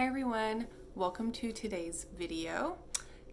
Hi everyone, welcome to today's video.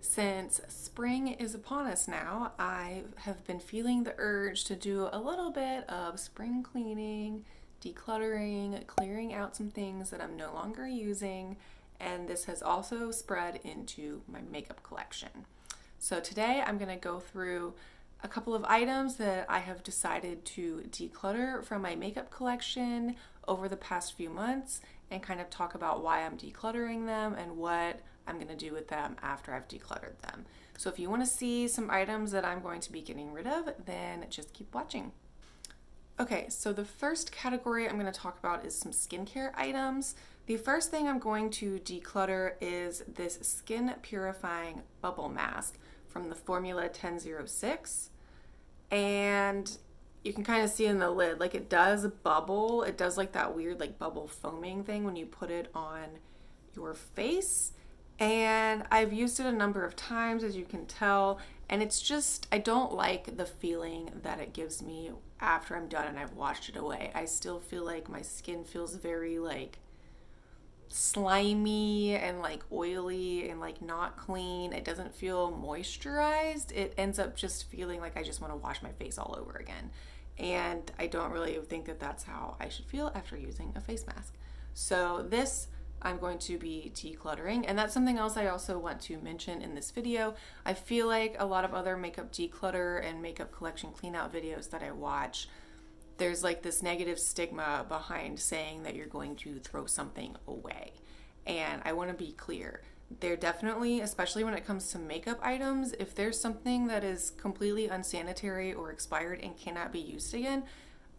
Since spring is upon us now, I have been feeling the urge to do a little bit of spring cleaning, decluttering, clearing out some things that I'm no longer using, and this has also spread into my makeup collection. So today I'm going to go through a couple of items that I have decided to declutter from my makeup collection over the past few months and kind of talk about why I'm decluttering them and what I'm going to do with them after I've decluttered them. So if you want to see some items that I'm going to be getting rid of, then just keep watching. Okay, so the first category I'm going to talk about is some skincare items. The first thing I'm going to declutter is this skin purifying bubble mask from the Formula 1006. And you can kind of see in the lid, like it does bubble. It does like that weird like bubble foaming thing when you put it on your face. And I've used it a number of times, as you can tell, and it's just, I don't like the feeling that it gives me after I'm done and I've washed it away. I still feel like my skin feels very like slimy and like oily and like not clean. It doesn't feel moisturized. It ends up just feeling like I just want to wash my face all over again. And I don't really think that that's how I should feel after using a face mask. So this I'm going to be decluttering, and that's something else I also want to mention in this video. I feel like a lot of other makeup declutter and makeup collection clean out videos that I watch, there's like this negative stigma behind saying that you're going to throw something away. And I want to be clear. There definitely, especially when it comes to makeup items, if there's something that is completely unsanitary or expired and cannot be used again,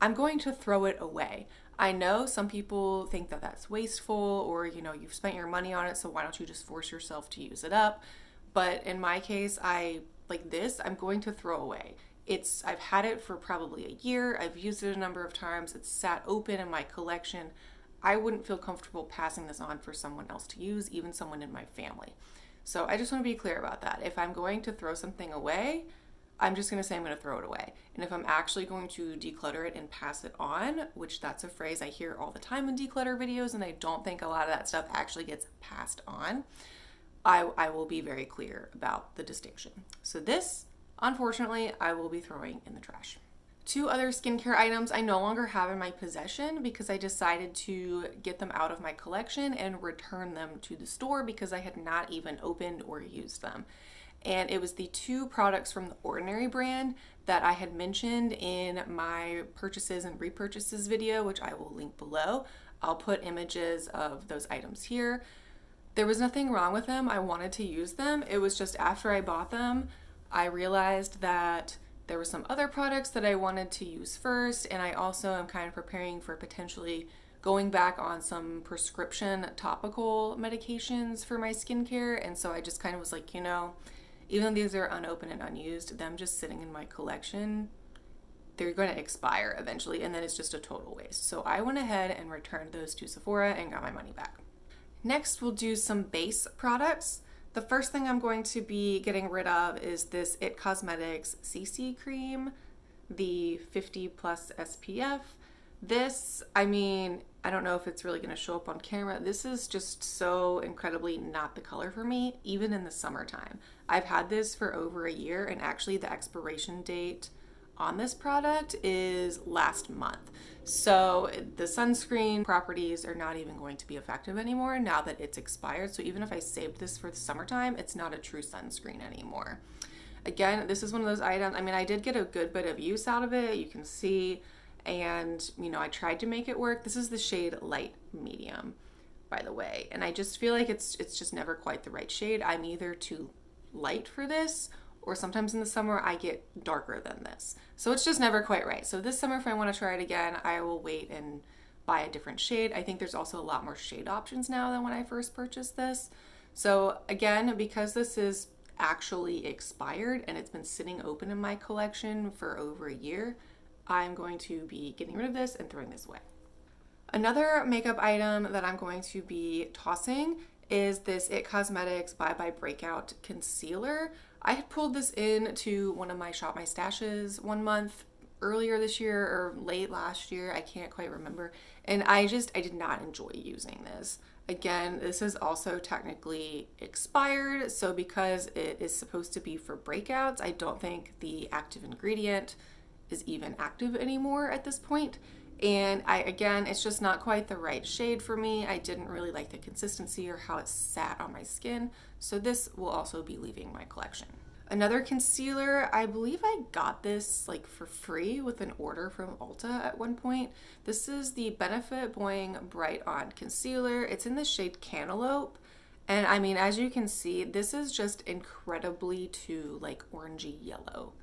I'm going to throw it away. I know some people think that that's wasteful, or you've spent your money on it, so why don't you just force yourself to use it up? But in my case, I'm going to throw away. I've had it for probably a year. I've used it a number of times. It's sat open in my collection. I wouldn't feel comfortable passing this on for someone else to use, even someone in my family. So I just want to be clear about that. If I'm going to throw something away, I'm just going to say I'm going to throw it away. And if I'm actually going to declutter it and pass it on, which that's a phrase I hear all the time in declutter videos, and I don't think a lot of that stuff actually gets passed on, I will be very clear about the distinction. So this, unfortunately, I will be throwing in the trash. Two other skincare items I no longer have in my possession because I decided to get them out of my collection and return them to the store because I had not even opened or used them. And it was the two products from the Ordinary brand that I had mentioned in my purchases and repurchases video, which I will link below. I'll put images of those items here. There was nothing wrong with them. I wanted to use them. It was just after I bought them, I realized that there were some other products that I wanted to use first, and I also am kind of preparing for potentially going back on some prescription topical medications for my skincare, and so I just kind of was like, even though these are unopened and unused, them just sitting in my collection, they're going to expire eventually, and then it's just a total waste. So I went ahead and returned those to Sephora and got my money back. Next, we'll do some base products. The first thing I'm going to be getting rid of is this IT Cosmetics CC cream, the 50 plus SPF. This, I don't know if it's really going to show up on camera. This is just so incredibly not the color for me, even in the summertime. I've had this for over a year, and actually the expiration date on this product is last month. So the sunscreen properties are not even going to be effective anymore now that it's expired. So even if I saved this for the summertime, it's not a true sunscreen anymore. Again, this is one of those items, I did get a good bit of use out of it, you can see, and I tried to make it work. This is the shade Light Medium, by the way, and I just feel like it's just never quite the right shade. I'm either too light for this, or sometimes in the summer I get darker than this. So it's just never quite right. So this summer, if I want to try it again, I will wait and buy a different shade. I think there's also a lot more shade options now than when I first purchased this. So again, because this is actually expired and it's been sitting open in my collection for over a year, I'm going to be getting rid of this and throwing this away. Another makeup item that I'm going to be tossing is this IT Cosmetics Bye Bye Breakout Concealer. I had pulled this into one of my Shop My Stashes one month earlier this year or late last year. I can't quite remember. And I did not enjoy using this. Again, this is also technically expired, so because it is supposed to be for breakouts, I don't think the active ingredient is even active anymore at this point. And again, it's just not quite the right shade for me. I didn't really like the consistency or how it sat on my skin, so this will also be leaving my collection. Another concealer, I believe I got this like for free with an order from Ulta at one point. This is the Benefit Boing Bright On Concealer. It's in the shade Cantaloupe. And I mean, as you can see, this is just incredibly too like orangey yellow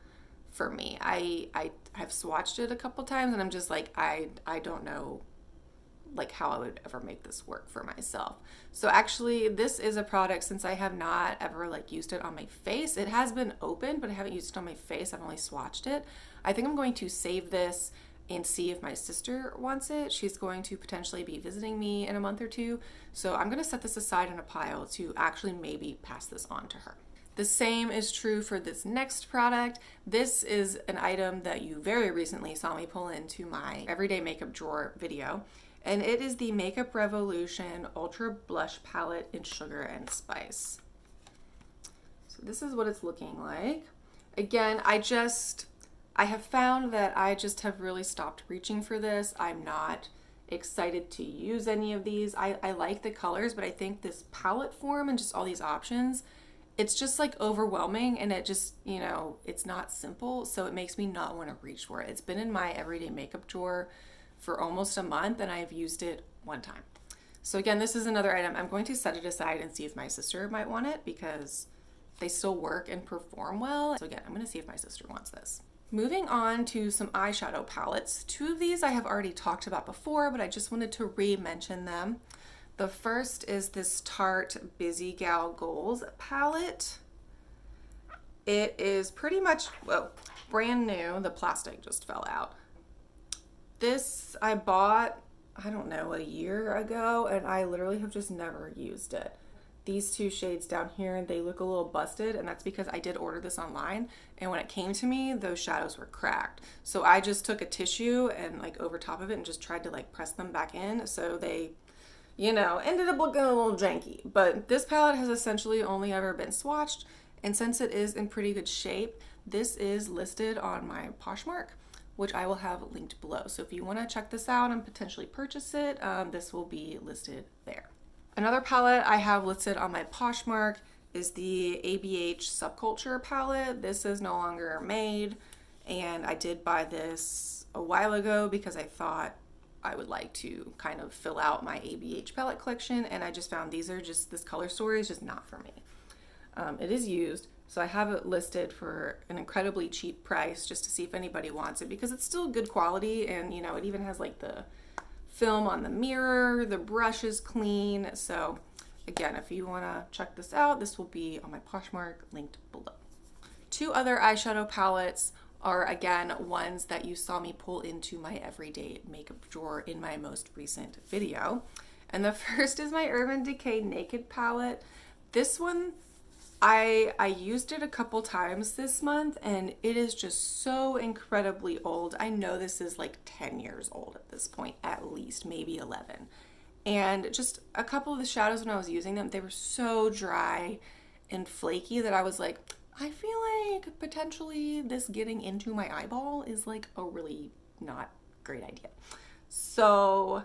for me. I've swatched it a couple times and I'm just like, I don't know like how I would ever make this work for myself. So actually this is a product, since I have not ever like used it on my face. It has been open, but I haven't used it on my face. I've only swatched it. I think I'm going to save this and see if my sister wants it. She's going to potentially be visiting me in a month or two. So I'm gonna set this aside in a pile to actually maybe pass this on to her. The same is true for this next product. This is an item that you very recently saw me pull into my everyday makeup drawer video. And it is the Makeup Revolution Ultra Blush Palette in Sugar and Spice. So this is what it's looking like. Again, I have found that I just have really stopped reaching for this. I'm not excited to use any of these. I like the colors, but I think this palette form and just all these options, it's just like overwhelming, and it just, you know, it's not simple. So it makes me not want to reach for it. It's been in my everyday makeup drawer for almost a month and I've used it one time. So again, this is another item. I'm going to set it aside and see if my sister might want it because they still work and perform well. So again, I'm going to see if my sister wants this. Moving on to some eyeshadow palettes. Two of these I have already talked about before, but I just wanted to re-mention them. The first is this Tarte Busy Gal Goals palette. It is pretty much, whoa, brand new. The plastic just fell out. This I bought, I don't know, a year ago, and I literally have just never used it. These two shades down here, they look a little busted, and that's because I did order this online, and when it came to me, those shadows were cracked. So I just took a tissue and like over top of it and just tried to like press them back in, so they, you know, ended up looking a little janky. But this palette has essentially only ever been swatched, and since it is in pretty good shape, this is listed on my Poshmark, which I will have linked below. So if you want to check this out and potentially purchase it, this will be listed there. Another palette I have listed on my Poshmark is the ABH Subculture palette. This is no longer made, and I did buy this a while ago because I thought I would like to kind of fill out my ABH palette collection, and I just found these are just, this color story is just not for me. It is used, so I have it listed for an incredibly cheap price just to see if anybody wants it, because it's still good quality, and you know, it even has like the film on the mirror, the brush is clean. So again, if you want to check this out, this will be on my Poshmark linked below. Two other eyeshadow palettes are again ones that you saw me pull into my everyday makeup drawer in my most recent video. And the first is my Urban Decay Naked palette. This one, I used it a couple times this month, and it is just so incredibly old. I know this is like 10 years old at this point, at least, maybe 11. And just a couple of the shadows when I was using them, they were so dry and flaky that I was like, I feel like potentially this getting into my eyeball is like a really not great idea. So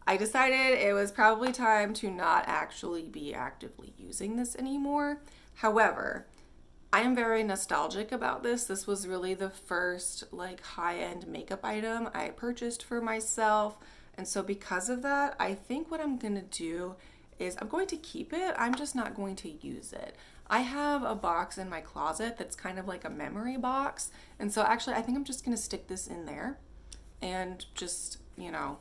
I decided it was probably time to not actually be actively using this anymore. However, I am very nostalgic about this. This was really the first like high-end makeup item I purchased for myself. And so because of that, I think what I'm gonna do is I'm going to keep it. I'm just not going to use it. I have a box in my closet that's kind of like a memory box. And so actually I think I'm just gonna stick this in there and just, you know,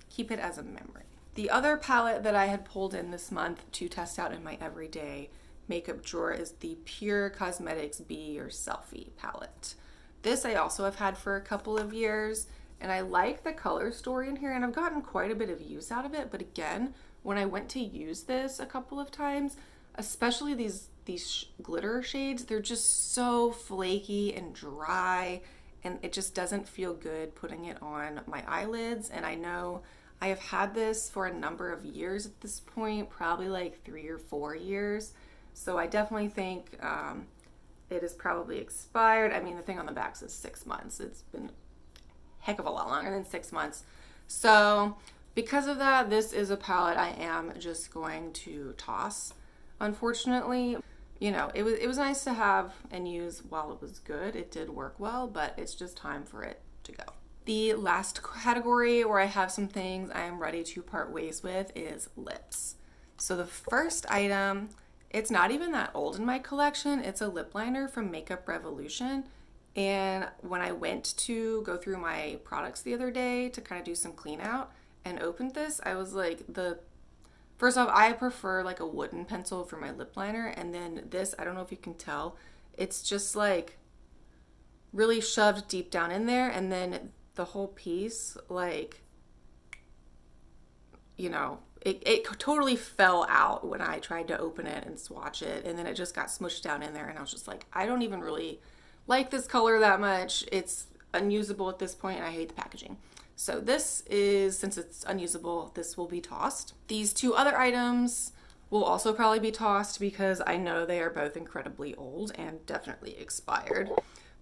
keep it as a memory. The other palette that I had pulled in this month to test out in my everyday makeup drawer is the Pure Cosmetics Be Your Selfie palette. This I also have had for a couple of years, and I like the color story in here, and I've gotten quite a bit of use out of it. But again, when I went to use this a couple of times, especially these glitter shades, they're just so flaky and dry, and it just doesn't feel good putting it on my eyelids. And I know I have had this for a number of years at this point, probably like 3 or 4 years. So I definitely think it is probably expired. I mean, the thing on the back says 6 months. It's been a heck of a lot longer than 6 months. So because of that, this is a palette I am just going to toss, unfortunately. You know, it was nice to have and use while it was good. It did work well, but it's just time for it to go. The last category where I have some things I am ready to part ways with is lips. So the first item, it's not even that old in my collection. It's a lip liner from Makeup Revolution. And when I went to go through my products the other day to kind of do some clean out and opened this, I was like, first off, I prefer like a wooden pencil for my lip liner, and then this, I don't know if you can tell, it's just like really shoved deep down in there, and then the whole piece, like, you know, it totally fell out when I tried to open it and swatch it, and then it just got smushed down in there, and I was just like, I don't even really like this color that much. It's unusable at this point, and I hate the packaging. So this is, since it's unusable, this will be tossed. These two other items will also probably be tossed because I know they are both incredibly old and definitely expired.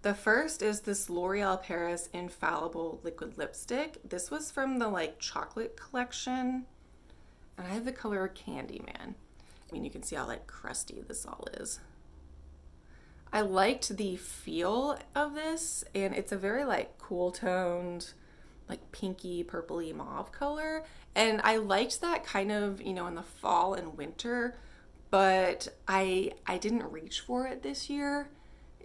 The first is this L'Oreal Paris Infallible Liquid Lipstick. This was from the like chocolate collection, and I have the color Candyman. I mean, you can see how like crusty this all is. I liked the feel of this, and it's a very like cool toned, like pinky purpley mauve color, and I liked that kind of, you know, in the fall and winter, but I didn't reach for it this year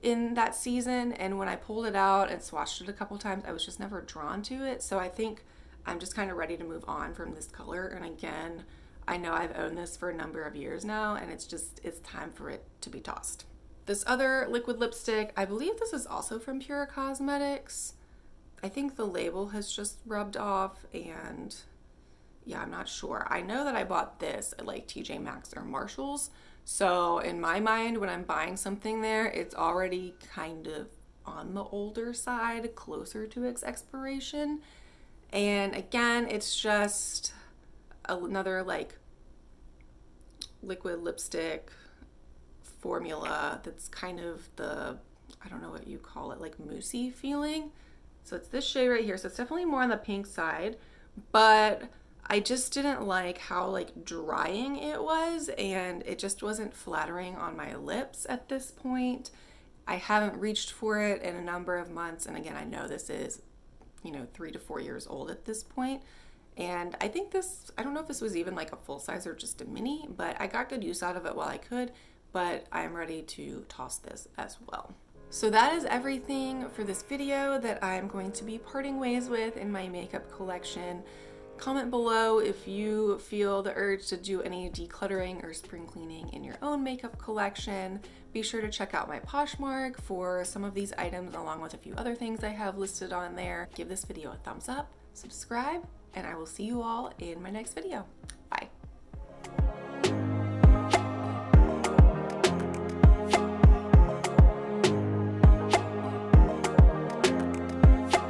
in that season, and when I pulled it out and swatched it a couple times, I was just never drawn to it. So I think I'm just kind of ready to move on from this color. And again, I know I've owned this for a number of years now, and it's time for it to be tossed. This other liquid lipstick, I believe this is also from Pure Cosmetics. I think the label has just rubbed off, and yeah, I'm not sure. I know that I bought this at like TJ Maxx or Marshall's. So in my mind, when I'm buying something there, it's already kind of on the older side, closer to its expiration. And again, it's just another like liquid lipstick formula that's kind of the, I don't know what you call it, like moussey feeling. So it's this shade right here. So it's definitely more on the pink side, but I just didn't like how like drying it was, and it just wasn't flattering on my lips at this point. I haven't reached for it in a number of months, and again, I know this is, you know, 3 to 4 years old at this point. And I think this, I don't know if this was even like a full size or just a mini, but I got good use out of it while I could, but I'm ready to toss this as well. So that is everything for this video that I'm going to be parting ways with in my makeup collection. Comment below if you feel the urge to do any decluttering or spring cleaning in your own makeup collection. Be sure to check out my Poshmark for some of these items along with a few other things I have listed on there. Give this video a thumbs up, subscribe, and I will see you all in my next video.